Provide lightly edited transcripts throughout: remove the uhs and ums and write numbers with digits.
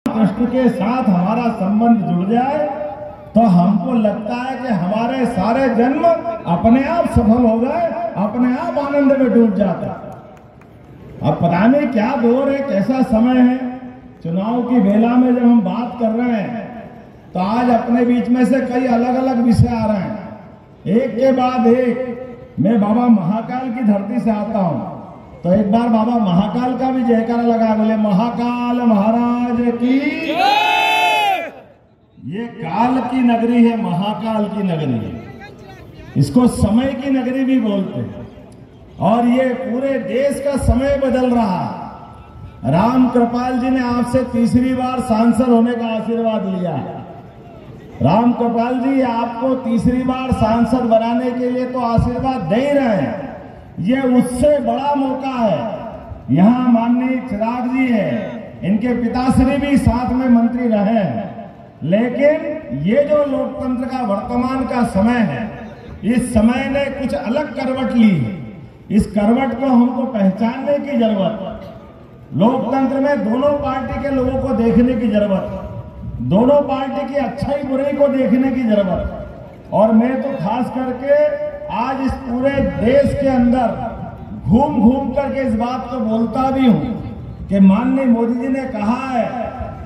कृष्ण के साथ हमारा संबंध जुड़ जाए तो हमको लगता है कि हमारे सारे जन्म अपने आप सफल हो गए, अपने आप आनंद में डूब जाता। अब पता नहीं क्या दौर है, कैसा समय है। चुनाव की बेला में जब हम बात कर रहे हैं तो आज अपने बीच में से कई अलग अलग विषय आ रहे हैं, एक के बाद एक। मैं बाबा महाकाल की धरती से आता हूं, तो एक बार बाबा महाकाल का भी जयकारा लगा, बोले महाकाल महाराज की। ये काल की नगरी है, महाकाल की नगरी है, इसको समय की नगरी भी बोलते हैं। और ये पूरे देश का समय बदल रहा है। राम कृपाल जी ने आपसे तीसरी बार सांसद होने का आशीर्वाद लिया है। राम कृपाल जी आपको तीसरी बार सांसद बनाने के लिए तो आशीर्वाद दे ही रहे हैं, ये उससे बड़ा मौका है। यहाँ माननीय चिराग जी है, इनके पिताश्री भी साथ में मंत्री रहे हैं, लेकिन ये जो लोकतंत्र का वर्तमान का समय है, इस समय ने कुछ अलग करवट ली है। इस करवट को हमको पहचानने की जरूरत, लोकतंत्र में दोनों पार्टी के लोगों को देखने की जरूरत, दोनों पार्टी की अच्छाई बुराई को देखने की जरूरत। और मैं तो खास करके आज इस पूरे देश के अंदर घूम घूम करके इस बात को बोलता भी हूं कि माननीय मोदी जी ने कहा है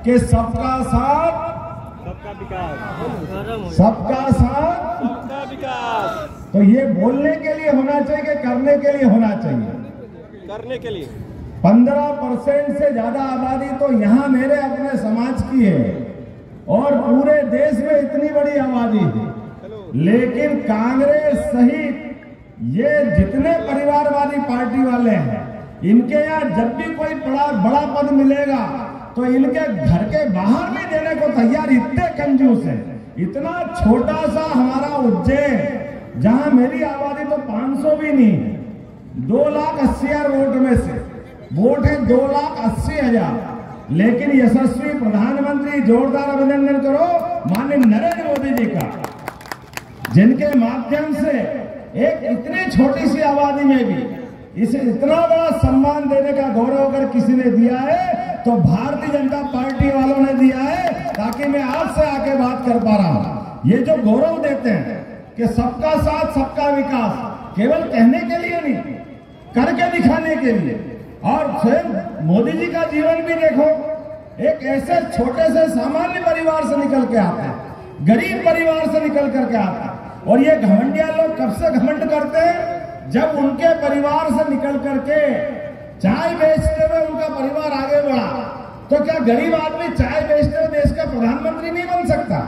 कि सबका साथ सबका विकास, सबका साथ सबका विकास। तो ये बोलने के लिए होना चाहिए कि करने के लिए होना चाहिए? करने के लिए। 15% से ज्यादा आबादी तो यहाँ मेरे अपने समाज की है और पूरे देश में इतनी बड़ी आबादी है, लेकिन कांग्रेस सहित ये जितने परिवारवादी पार्टी वाले हैं, इनके यहाँ जब भी कोई बड़ा पद मिलेगा तो इनके घर के बाहर नहीं देने को तैयार, इतने कंजूस है। इतना छोटा सा हमारा उज्जैन, जहां मेरी आबादी तो 500 भी नहीं है, 2,80,000 वोट में से वोट है 2,80,000, लेकिन यशस्वी प्रधानमंत्री, जोरदार अभिनंदन करो माननीय नरेंद्र मोदी जी का, जिनके माध्यम से एक इतनी छोटी सी आबादी में भी इसे इतना बड़ा सम्मान देने का गौरव अगर किसी ने दिया है तो भारतीय जनता पार्टी वालों ने दिया है, ताकि मैं आपसे आके बात कर पा रहा हूं। ये जो गौरव देते हैं कि सबका साथ सबका विकास, केवल कहने के लिए नहीं, करके दिखाने के लिए। और स्वयं मोदी जी का जीवन भी देखो, एक ऐसे छोटे से सामान्य परिवार से निकल के आते हैं, गरीब परिवार से निकल करके आते हैं। और ये घमंडिया लोग कब से घमंड करते हैं? जब उनके परिवार से निकल करके चाय बेचते हुए उनका परिवार आगे बढ़ा, तो क्या गरीब आदमी चाय बेचते हुए देश का प्रधानमंत्री नहीं बन सकता?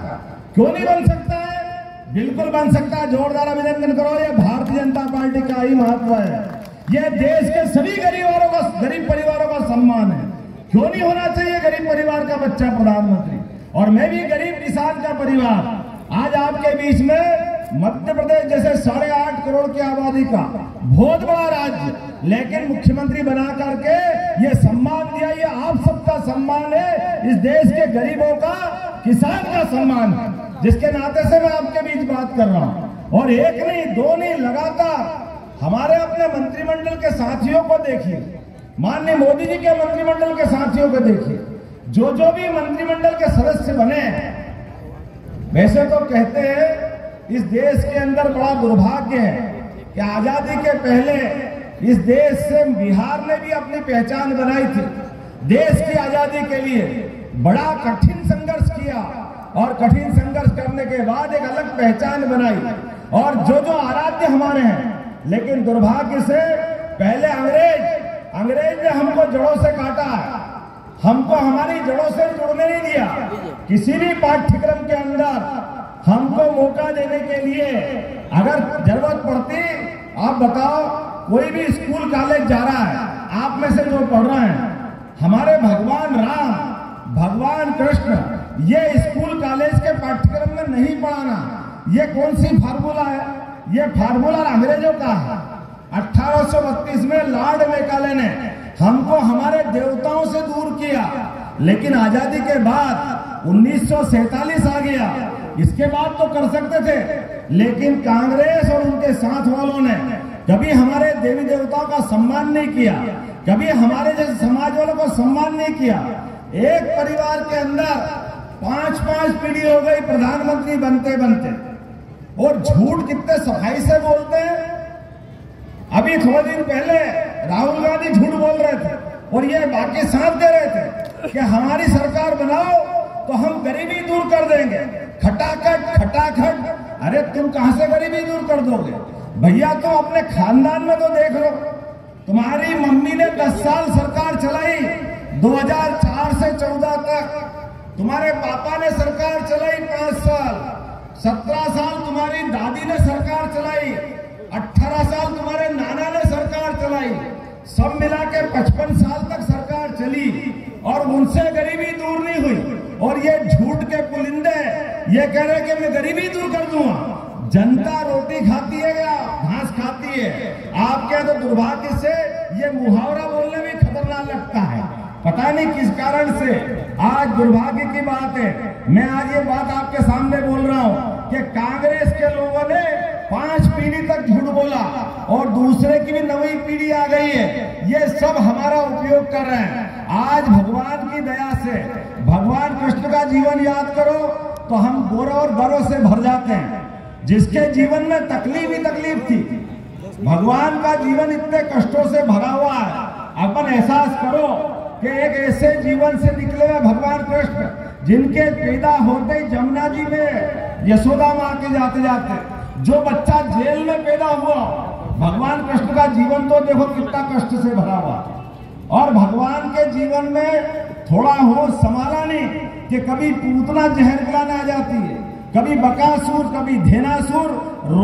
क्यों नहीं बन सकता है? बिल्कुल बन सकता है। जोरदार अभिनंदन करो, ये भारतीय जनता पार्टी का ही महत्व है। ये देश के सभी गरीब परिवारों का सम्मान है। क्यों नहीं होना चाहिए गरीब परिवार का बच्चा प्रधानमंत्री? और मैं भी गरीब किसान का परिवार, आज आपके बीच में मध्य प्रदेश जैसे 8.5 करोड़ की आबादी का बहुत बड़ा राज्य, लेकिन मुख्यमंत्री बना करके ये सम्मान दिया, ये आप सबका सम्मान है, इस देश के गरीबों का, किसान का सम्मान है, जिसके नाते से मैं आपके बीच बात कर रहा हूं। और एक नहीं, दो नहीं, लगातार हमारे अपने मंत्रिमंडल के साथियों को देखिए, माननीय मोदी जी के मंत्रिमंडल के साथियों को देखिए, जो भी मंत्रिमंडल के सदस्य बने हैं। वैसे तो कहते हैं इस देश के अंदर बड़ा दुर्भाग्य है कि आजादी के पहले इस देश से बिहार ने भी अपनी पहचान बनाई थी। देश की आजादी के लिए बड़ा कठिन संघर्ष किया और कठिन संघर्ष करने के बाद एक अलग पहचान बनाई, और जो आराध्य हमारे हैं। लेकिन दुर्भाग्य से पहले अंग्रेज ने हमको जड़ों से काटा है, हमको हमारी जड़ों से जुड़ने नहीं दिया। किसी भी पाठ्यक्रम के अंदर हमको मौका देने के लिए अगर जरूरत पड़ती, आप बताओ, कोई भी स्कूल कॉलेज जा रहा है, आप में से जो पढ़ रहे हैं, हमारे भगवान राम, भगवान कृष्ण, ये स्कूल कॉलेज के पाठ्यक्रम में नहीं पढ़ाना। ये कौन सी फार्मूला है? ये फार्मूला अंग्रेजों का है। 1832 में लॉर्ड मैकाले ने हमको हमारे देवताओं से दूर किया, लेकिन आजादी के बाद 1947 आ गया, इसके बाद तो कर सकते थे, लेकिन कांग्रेस और उनके साथ वालों ने कभी हमारे देवी देवताओं का सम्मान नहीं किया, कभी हमारे जैसे समाज वालों को सम्मान नहीं किया। एक परिवार के अंदर 5-5 पीढ़ी हो गई प्रधानमंत्री बनते बनते, और झूठ कितने सफाई से बोलते हैं। अभी थोड़े दिन पहले राहुल गांधी झूठ बोल रहे थे और ये बाकी साथ दे रहे थे कि हमारी सरकार बनाओ तो हम गरीबी दूर कर देंगे, खटाखट खटाखट। अरे तुम कहां से गरीबी दूर कर दोगे भैया? तुम अपने खानदान में तो देख लो, तुम्हारी मम्मी ने 10 साल सरकार चलाई 2004 से 14 तक, तुम्हारे पापा ने सरकार चलाई 5 साल, 17 साल तुम्हारी दादी ने सरकार चलाई, 18 साल तुम्हारे नाना ने सरकार चलाई, सब मिला के 55 साल तक सरकार चली और उनसे गरीबी दूर नहीं हुई। और ये झूठ के पुलिंदे ये कह रहे कि मैं गरीबी दूर कर दूंगा। जनता रोटी खाती है या घास खाती है? आपके तो दुर्भाग्य से ये मुहावरा बोलने में खतरनाक लगता है, पता नहीं किस कारण से। आज दुर्भाग्य की बात है, मैं आज ये बात आपके सामने बोल रहा हूं कि कांग्रेस के लोगों ने 5 पीढ़ी तक झूठ बोला और दूसरे की भी नई पीढ़ी आ गई है, ये सब हमारा उपयोग कर रहे हैं। आज भगवान की दया से भगवान कृष्ण का जीवन याद करो तो हम गौरव और गर्व से भर जाते हैं। जिसके जीवन में तकलीफ ही तकलीफ थी, भगवान का जीवन इतने कष्टों से भरा हुआ है, अपन एहसास करो कि एक ऐसे जीवन से निकले हुए भगवान कृष्ण जिनके पैदा होते ही जमुना जी में यशोदा मां के जाते जाते, जो बच्चा जेल में पैदा हुआ, भगवान कृष्ण का जीवन तो देखो कितना कष्ट से भरा हुआ। और भगवान के जीवन में थोड़ा होश संभाला नहीं कि कभी पूतना जहर पिलाने आ जाती है, कभी बकासुर, कभी धेनासुर।